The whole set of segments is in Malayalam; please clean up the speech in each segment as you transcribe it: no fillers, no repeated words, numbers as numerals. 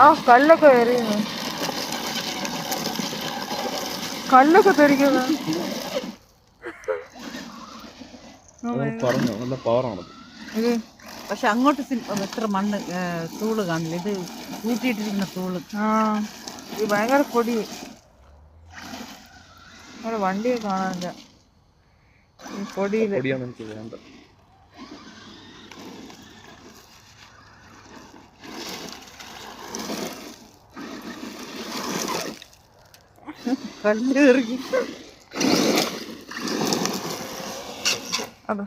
ആ കല്ലൊക്കെ എറിയുന്നു. കല്ലൊക്കെ തെറിക്കുന്നു. പറഞ്ഞു നല്ല പവറാണത്. ഇത് പക്ഷെ അങ്ങോട്ട് എത്ര മണ്ണ് തൂള് കാണില്ല. ഇത് കൂട്ടിയിട്ടിരിക്കുന്ന തൂള്. ഇത് ഭയങ്കര പൊടി. അവിടെ വണ്ടിയെ കാണാനില്ല ഈ പൊടിയില്. പൊടിയാണ് എനിക്ക് വേണ്ട. കല്ല് എറിഞ്ഞു. അതാ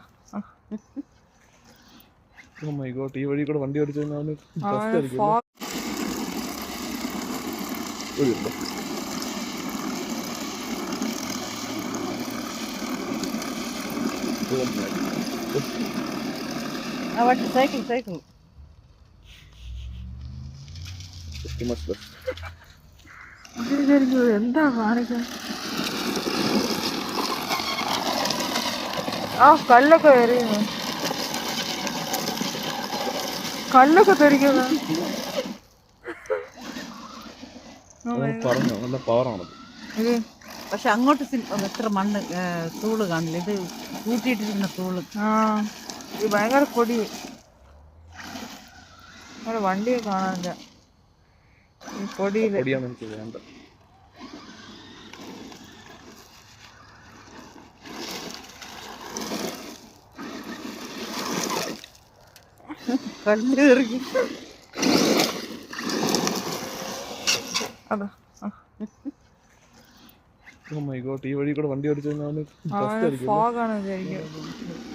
Oh my God, ഈ വഴി കൂടെ വണ്ടി ഓടിച്ചു കഴിഞ്ഞാൽ ഫസ്റ്റ് ആയിരിക്കും. സൈക്കിൾ സൈക്കിൾ എന്താ കാണിക്കാൻ? ആ കല്ലൊക്കെ എറിയുന്നു. കല്ലൊക്കെ തെറിക്കുന്നു. പറഞ്ഞു നല്ല പവറാണത്. ഇത് പക്ഷെ അങ്ങോട്ട് എത്ര മണ്ണ് തൂള് കാണില്ല. ഇത് കൂട്ടിയിട്ടിരിക്കുന്ന തൂള്. ഇത് ഭയങ്കര പൊടി. അവിടെ വണ്ടിയെ കാണാനില്ല ഈ പൊടിയില്. പൊടിയാണ് എനിക്ക് വേണ്ട. കല്ല് എറിഞ്ഞു. അതാ Oh my God, ഈ വഴി കൂടെ വണ്ടി ഓടിച്ചു കഴിഞ്ഞാൽ ഫസ്റ്റ് ആയിരിക്കും. ഫോഗാണ് വിചാരിക്കും.